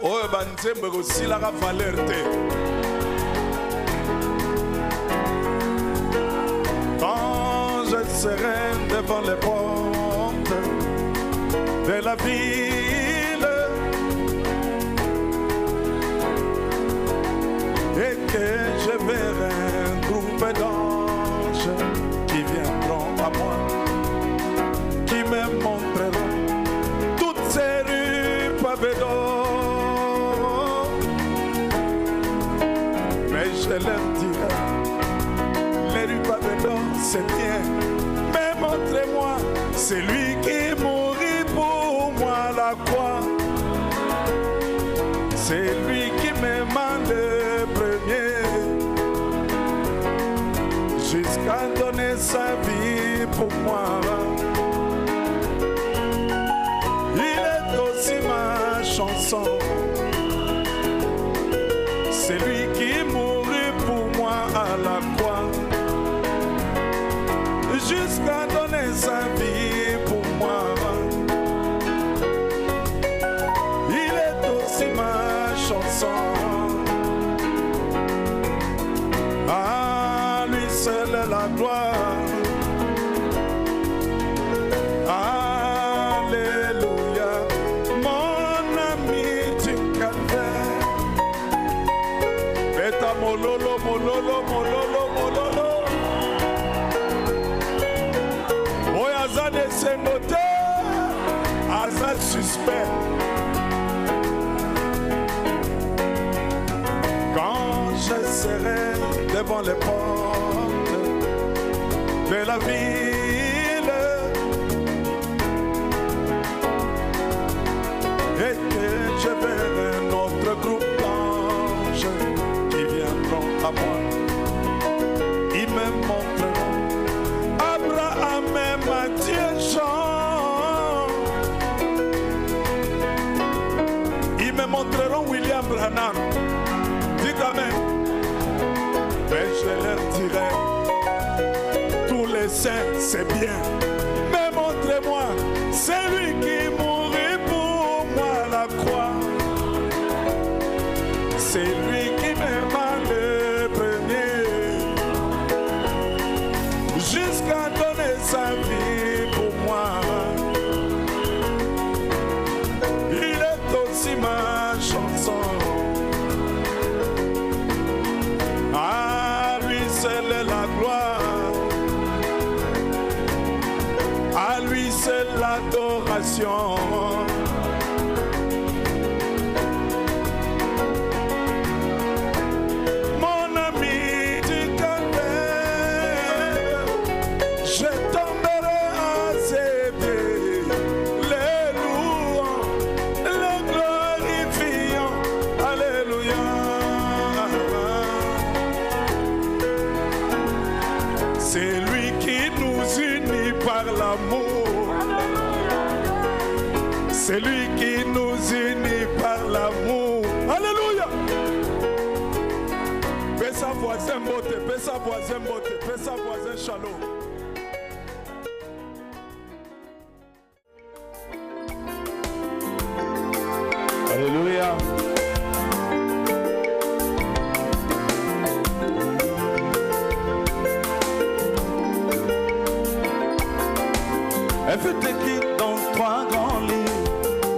oyo banzembo ekosilaka valeur te. Quand je serai devant les portes de la ville et que je verrai un groupe d'anges qui viendront à moi, qui me montreront toutes ces rues pavées d'or, mais je leur dirai, les rues pavées d'or c'est bien, mais montrez-moi celui qui mourit pour moi à la croix, c'est lui qui m'aima le premier, jusqu'à donner sa vie pour moi. Il est aussi ma chanson, c'est lui qui mourut pour moi à la croix, jusqu'à donner sa vie pour moi. Il est aussi ma chanson. À lui seul la gloire. Alléluia, mon ami du calvaire. Beta mololo, mololo, mololo, mololo. Oya zane sengote, azal suspect. Je serai devant les portes de la ville et que je verrai notre groupe d'anges qui viendront à moi. Ils me montreront Abraham et Matthieu, Jean. Ils me montreront William Branham. Dites amen. Mais je leur dirai, tous les saints, c'est bien. Mais montrez-moi, c'est lui qui mourit pour moi à la croix. C'est lui qui m'aima le premier, jusqu'à donner sa vie pour moi. Il est aussi ma chanson. Seule la gloire, à lui seule l'adoration. Mon ami du calvaire, je tomberai à ses pieds, les louant, les glorifiant. Alléluia. C'est lui qui nous unit par l'amour. C'est lui qui nous unit par l'amour. Alléluia. Paix sa voisin beauté, paix sa voisin beauté, paix sa voisin shalom. Alléluia. Elle fut écrite dans 3 grands livres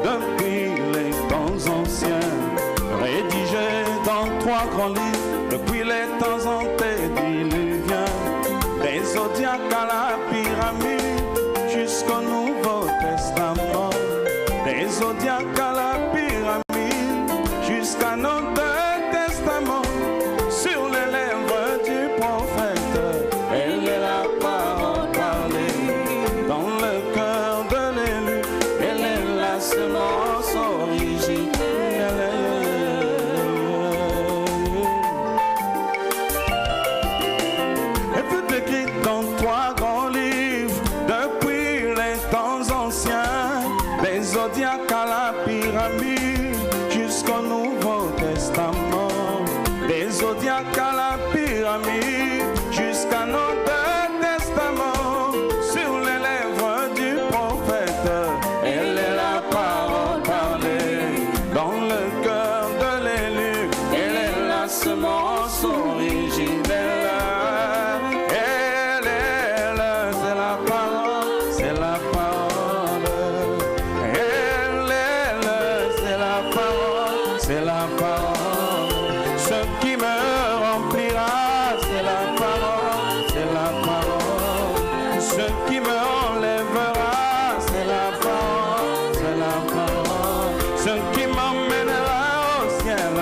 depuis les temps anciens, rédigée dans 3 grands livres depuis les temps antédiluviens, des zodiaques à la pyramide jusqu'au Nouveau Testament, des zodiaques à la pyramide jusqu'à nos 2 testaments, sur les lèvres du prophète, elle est la parole parlée. Dans le cœur de l'élu, elle est la semence originelle. Elle fut écrite dans 3 grands livres depuis les temps anciens, des zodiaques à la pyramide jusqu'au Nouveau Testament, des zodiaques à la pyramide jusqu'à nos 2 testaments, sur les lèvres du prophète, elle est la parole parlée. Dans le cœur la parole, ce qui m'emmènera au ciel,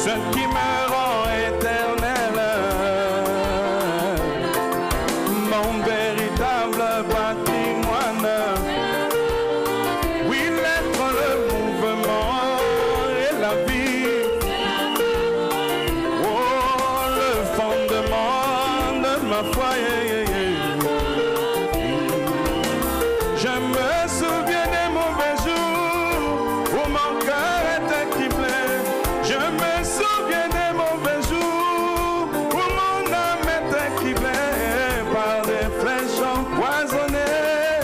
ce qui me rend éternel, mon véritable patrimoine. Oui, l'être, le mouvement et la vie, oh, le fondement de ma foi. Je me souviens des mauvais jours où mon cœur était criblé. Je me souviens des mauvais jours où mon âme était criblée par des flèches empoisonnées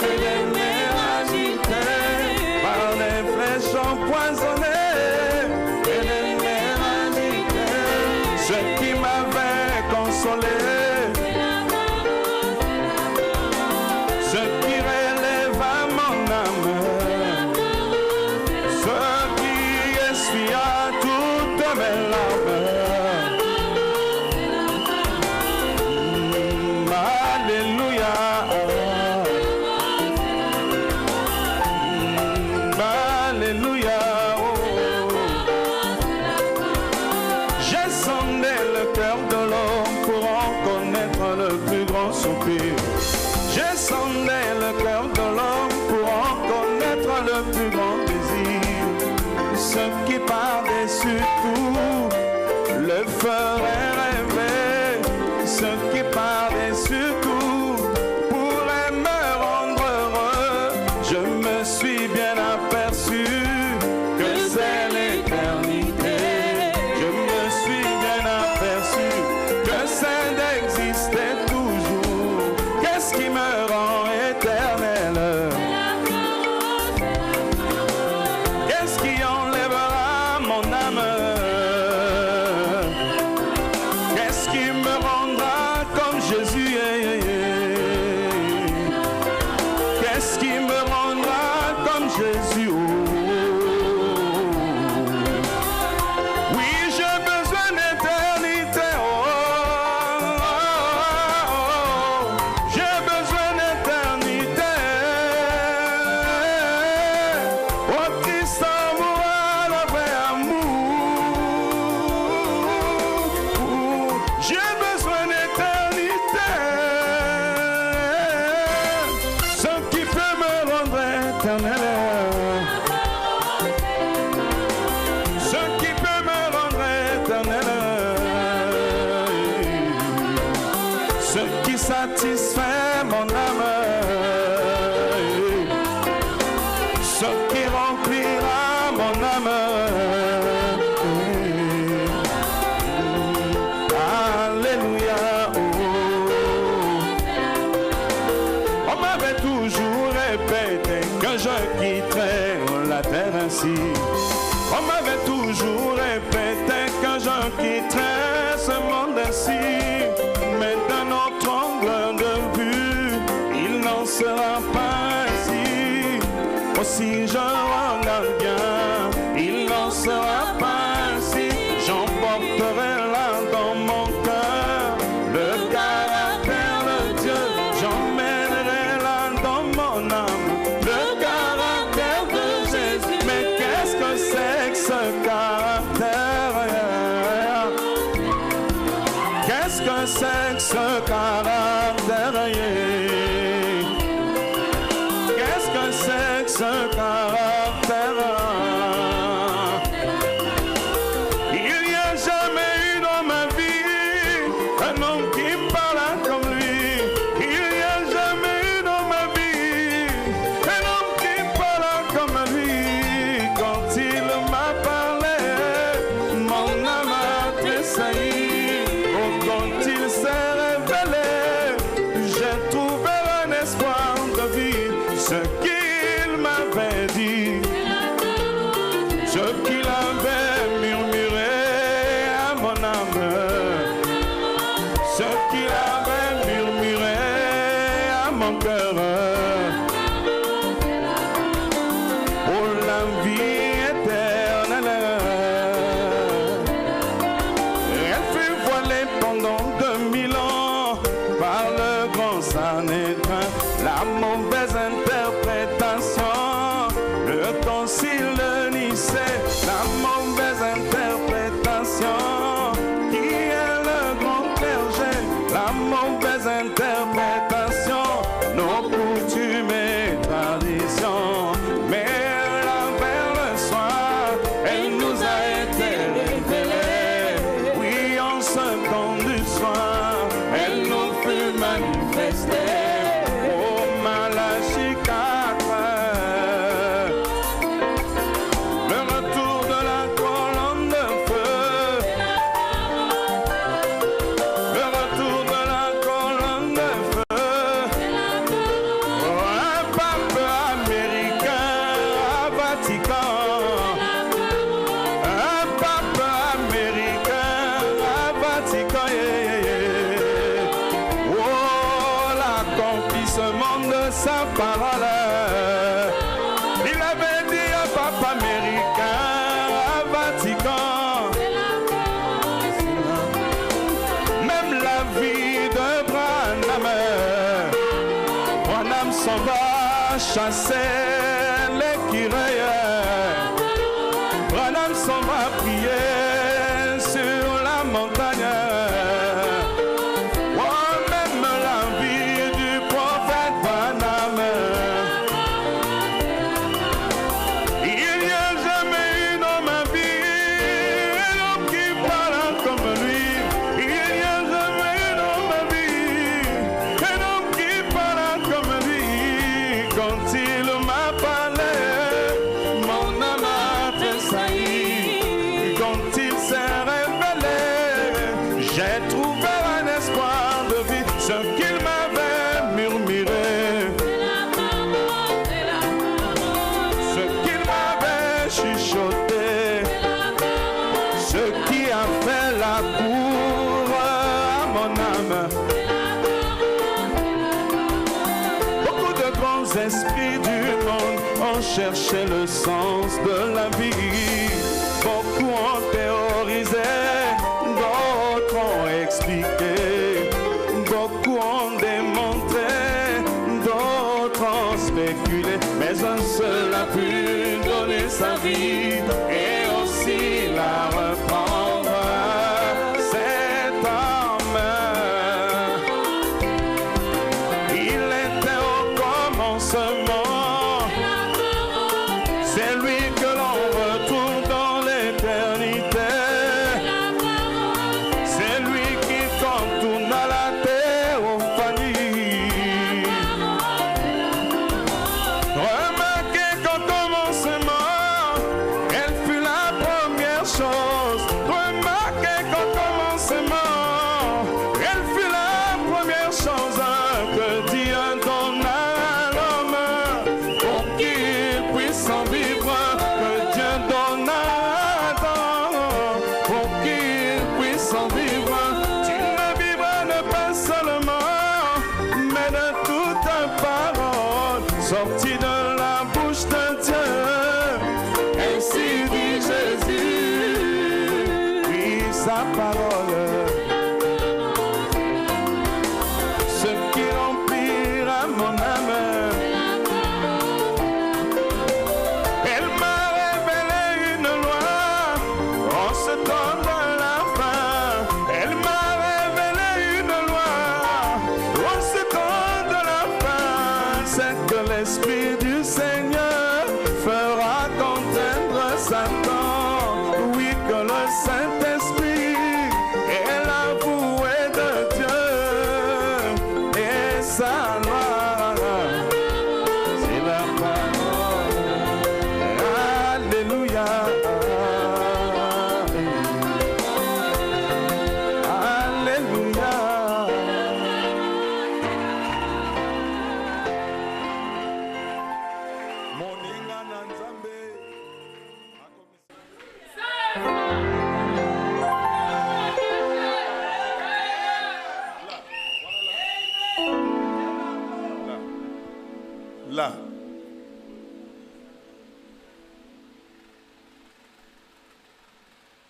et des nerfs agités, par des flèches empoisonnées et des nerfs agités. Ce qui m'avait consolé, ce qui relève à mon âme, ce qui essuia toutes mes larmes. Alléluia. Alléluia. J'ai sondé le cœur de l'homme pour en connaître le plus grand soupir. J'ai sondé le cœur de l'homme pour en connaître le plus grand désir. Ce qui par-dessus tout le ferait rêver, ce qui par-dessus tout pourrait me rendre heureux. Je me suis bien aperçu que c'est l'éternité. Je me suis bien aperçu que c'est d'exister toujours. Qu'est-ce qui me rend éternel? Qu'est-ce qui enlèvera mon âme? Qu'est-ce qui me rendra comme Jésus? Qu'est-ce qui me rendra comme Jésus? Oui, j'ai besoin d'éternité. J'ai besoin d'éternité. Oh, Christ amour, le vrai amour. J'ai besoin d'éternité. Ce qui peut me rendre éternel. Ce qui peut me rendre éternel. Ce qui satisfait mon âme. Ce qui remplira mon âme. Alléluia. On m'avait toujours répété que je quitterais la terre ainsi. On m'avait toujours répété que je quitterais ce monde ainsi. Mais d'un autre angle de vue, il n'en sera pas ainsi. Aussi je regarde bien, il n'en sera pas ainsi. J'emporterai là dans mon cœur le caractère de Dieu. J'emmènerai là dans mon âme le caractère de Jésus. Mais qu'est-ce que c'est que ce caractère? Qu'est-ce que c'est que ce caractère? Qu'est-ce que c'est que ce caractère? Il n'y a jamais eu dans ma vie un homme qui parle comme lui. Il n'y a jamais eu dans ma vie un homme qui parle comme lui. Quand il m'a parlé, mon âme a tressailli. Oh, quand il s'est révélé, j'ai trouvé un espoir de vie. Ce qu'il m'avait dit, ce qu'il avait murmuré à mon âme, ce qu'il avait murmuré à mon cœur. Oh, la vie éternelle, elle fut voilée pendant 2000 ans par le grand Sanhédrin. La mort mauvaise interprétation. Le concile de Nicée, la mauvaise interprétation. Qui est le grand clergé? La mauvaise interprétation. Nos coutumes et traditions. Mais là vers le soir, elle nous a été révélée. Oui, en ce temps du soir, elle nous fut manifestée. Oh, Malachie 4, le retour de la colonne de feu. Le retour de la colonne de feu. Oh, un pape américain à Vatican. Un pape américain à Vatican. Oh, l'accomplissement de sa parole. Il avait dit un pape américain à Vatican. Même la vie de Branham s'en va chasser l'écureuil. Branham s'en va prier sur la montagne. Oh, même la vie du prophète Branham. Il n'y a jamais eu dans ma vie un homme qui parle comme lui. Il n'y a jamais eu dans ma vie un homme qui parle comme lui. Quand il m'a parlé, mon âme a tressailli. Quand il s'est révélé, j'ai trouvé un espoir de vie. Ce qu'il m'avait murmuré, ce qu'il m'avait chuchoté, ce qui a fait la cour à mon âme. Beaucoup de grands esprits du monde ont cherché le sens de la vie. Beaucoup ont théorisé, d'autres ont expliqué. Beaucoup ont démontré, d'autres ont spéculé. Mais un seul a pu donner sa vie et aussi la reprendre. Cet homme, il était au commencement. C'est lui que l'on retrouve dans l'éternité. C'est lui qui contourne la théophanie. Remarquez qu'au commencement, elle fut la première chose. Remarquez qu'au commencement, elle fut la première chose que Dieu donna à l'homme pour qu'il puisse en vivre. Que Dieu donna à Adam pour qu'il puisse en vivre. Tu ne vivras pas seulement, mais de toute parole sortie de la bouche de Dieu. Ainsi dit Jésus, oui, sa parole. Ce qui remplira mon âme. Elle m'a révélé une loi en ce temps de la fin. Elle m'a révélé une loi en ce temps de la fin. C'est que l'Esprit du Seigneur fera contraindre Satan. Oui, que le Saint-Esprit est l'avoué de Dieu et sa loi. C'est la parole. Alléluia. Alléluia. Moninga na Nzambe. Là.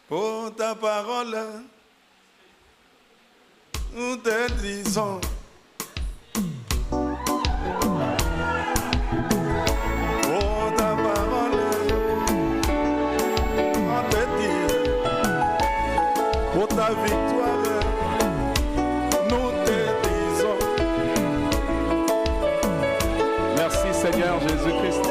Pour ta parole, nous te disons Seigneur Jésus-Christ.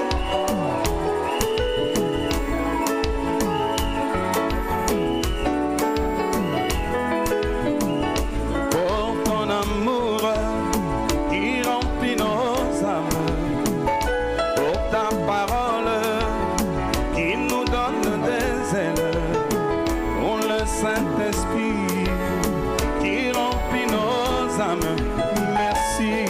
Pour ton amour qui remplit nos âmes, pour ta parole qui nous donne des ailes, pour le Saint-Esprit qui remplit nos âmes, merci.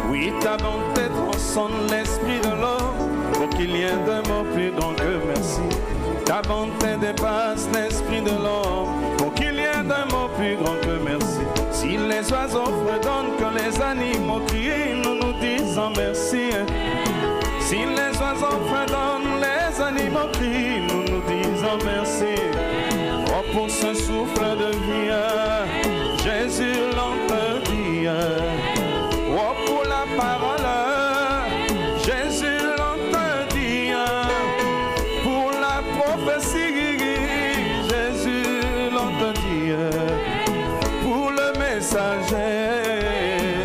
Oui, ta bonté transcende l'esprit de l'homme, pour qu'il y ait un mot plus grand que merci. Ta bonté dépasse l'esprit de l'homme, pour qu'il y ait un mot plus grand que merci. Si les oiseaux fredonnent, que les animaux crient, nous nous disons merci. Si les oiseaux fredonnent, les animaux crient, nous nous disons merci. Oh, pour ce souffle de vie, Jésus l'entend dire. Oh, pour la parole, Jésus l'entend dire. Pour la prophétie, Jésus l'entend dire. Pour le messager,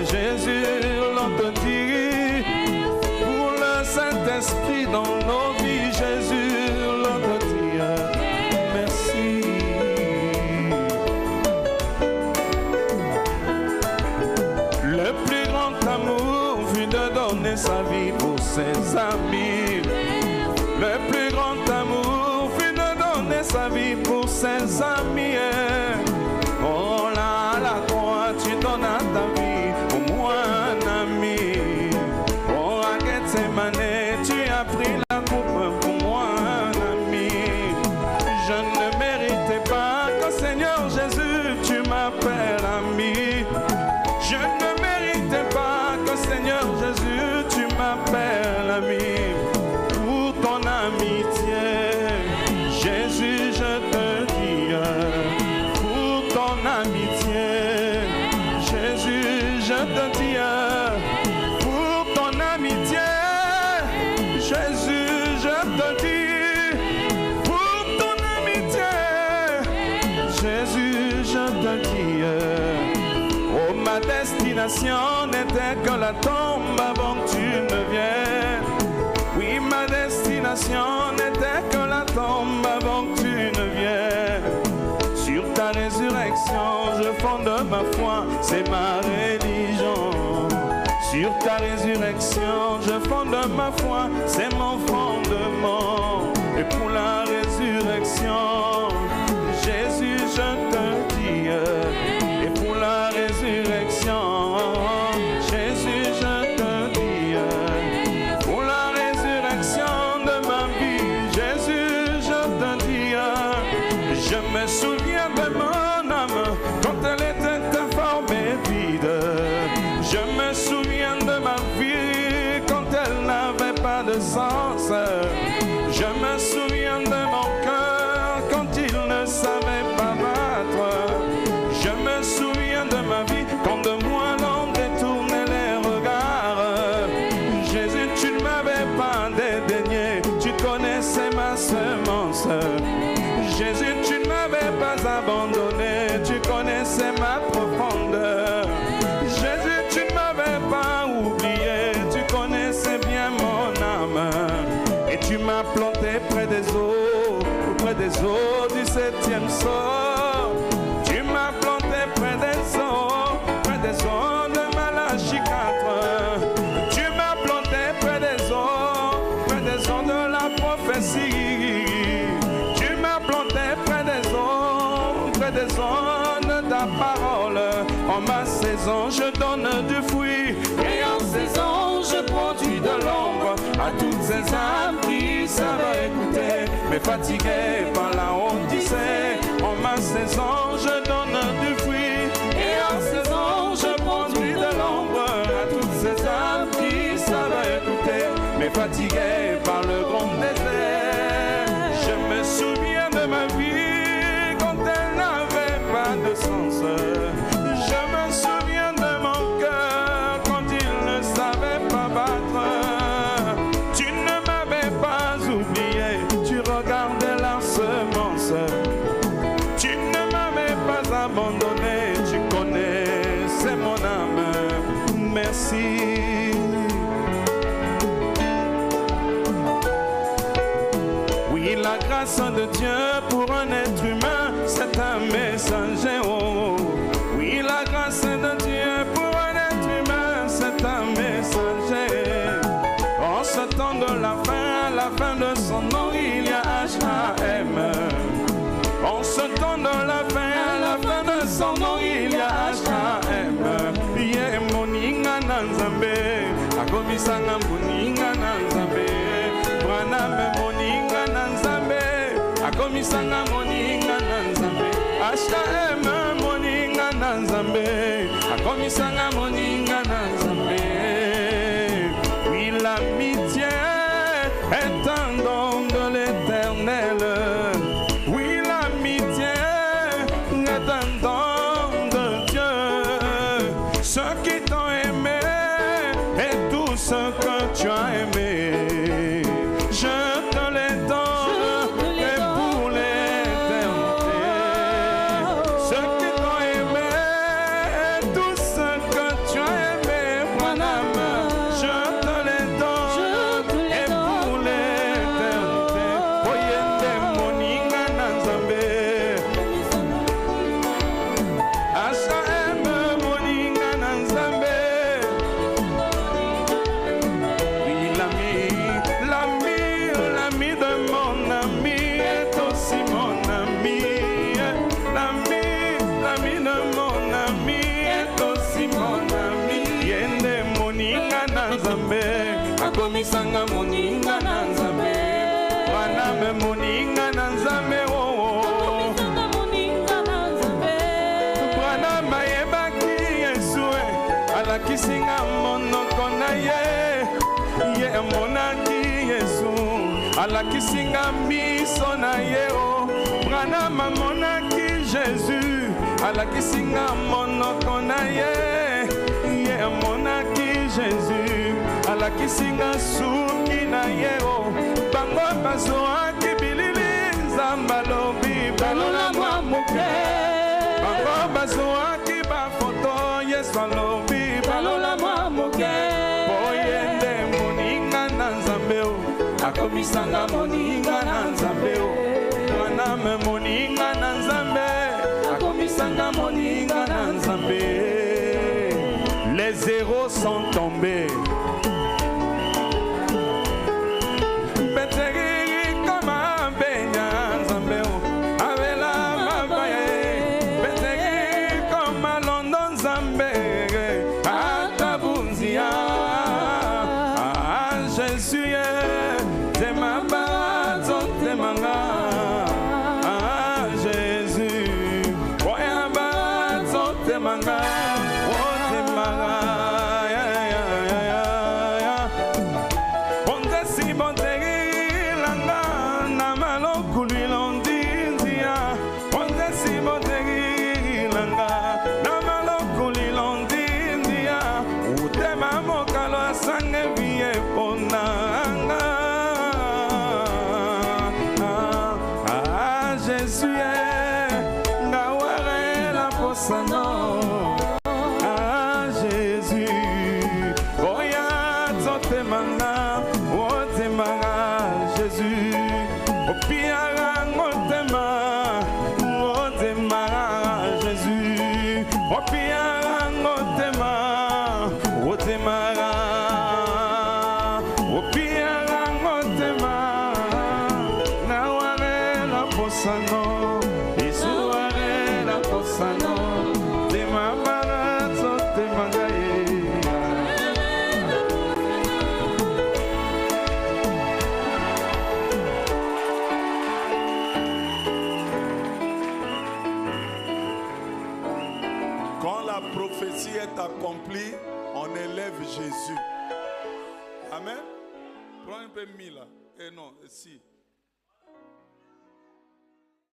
Jésus l'entend dire. Pour le Saint-Esprit dans nos vies, Jésus l'entend dire. Merci. Le plus grand amour fut de donner sa vie pour ses amis. Le plus grand amour fut de donner sa vie pour ses amis. Oh là, à la croix, tu donnes ta vie pour moi, un ami. Oh, à Gethsemane, tu as pris la coupe pour moi, un ami. Je ne méritais pas que Seigneur Jésus, tu m'appelles ami. Je ne méritais pas que Seigneur Jésus, tu m'appelles ami. Pour ton amitié, Jésus, je te dis. Pour ton amitié, Jésus, je te dis. Pour ton amitié, Jésus, je te dis. Pour ton amitié, Jésus, je te dis. Oh, ma destination n'était que la tombe avant que tu ne viennes. Oui, ma destination n'était que la tombe avant que tu ne viennes. Sur ta résurrection, je fonde ma foi, c'est ma religion. Sur ta résurrection, je fonde ma foi, c'est mon fondement. Et pour la résurrection, Jésus, je te dis. Et pour la résurrection, Jésus, je te dis. Pour la résurrection de ma vie, Jésus, je te dis. Je me souviens de mon âme quand elle était informée vide. Je me souviens de ma vie quand elle n'avait pas de sens. Je me souviens de mon cœur quand il ne savait pas battre. Je me souviens de ma vie quand de moi l'on détournait les regards. Jésus, tu ne m'avais pas dédaigné, tu connaissais ma semence. Jésus, tu ne m'avais pas abandonné, tu connaissais ma profondeur. Jésus, tu ne m'avais pas oublié, tu connaissais bien mon âme. Et tu m'as planté près des eaux du 7e sort. Tu m'as planté près des eaux de Malachie 4. Tu m'as planté près des eaux de la prophétie. Tu m'as planté près des eaux de ta parole. En ma saison, je donne du fruit, et en saison, je produis de l'ombre à toutes ces âmes qui savent écouter, mais fatiguées par la odyssée. En ma saison, je donne du fruit, et en saison, je produis de l'ombre à toutes ces âmes qui savent écouter, mais fatiguées par le la grâce de Dieu pour un être humain, c'est un messager. Oh, oui, la grâce de Dieu pour un être humain, c'est un messager. En ce temps de la fin de son nom, il y a H.A.M. En ce temps de la fin de son nom, il y a H.A.M. Yé moninga na Nzambe, akomisanga moninga na Nzambe. Branham moninga na Nzambe, akomisanga moninga na Nzambe. H.A.M. moninga na Nzambe, akomisanga moninga na Nzambe. Oui, l'amitié est un don de l'Éternel. Oui, l'amitié est un don de Dieu. Ceux qui t'ont aimé et tout ce que tu as aimé, je te les donne et pour l'éternité. Ceux qui t'ont aimé et tout ce que tu as aimé, Branham, je te les donne et pour l'éternité. Oyende moninga na Nzambe, H.A.M. moninga na Nzambe. Oui, l'ami de mon ami est aussi mon ami. L'ami de mon ami est aussi mon ami. Yende moninga na Nzambe, akomisanga moninga na Nzambe. Branham moninga na Nzambe. Oh, Branham ayebaki Yesu, alakisinga monoko na ye. Ye monaki Yesu, alakisinga miso na ye. Oh, Branham monaki Jésus, alakisinga monoko na ye. Ye monaki Jésus, alakisinga suki na ye. Oh, bango bazwaki bilili Nzambe alobi balola mwa moke. Bango bazwaki bafoto Yesu alobi balola mwa moke. Oyende moninga na Nzambe, akomisanga moninga na Nzambe. Branham moninga na Nzambe, akomisanga moninga na Nzambe. Les zéros sont tombés. Beteri kama benya Nzambe, avela mabaye. Beteri kama London Nzambe, atabunzia. Ah, Jésus, temaba zotemanga. Ah, Jésus, oyaba zotemanga. Otemanga. Ah, Jésus, oya zotemanga, otemanga, Jésus, opiara ngotema, otemanga, Jésus, opiara ngotema, otemanga, opiara ngotema, naware la posano, isuare la posano. Quand la prophétie est accomplie, on élève Jésus. Amen. Prends un peu mis là. Et non, si.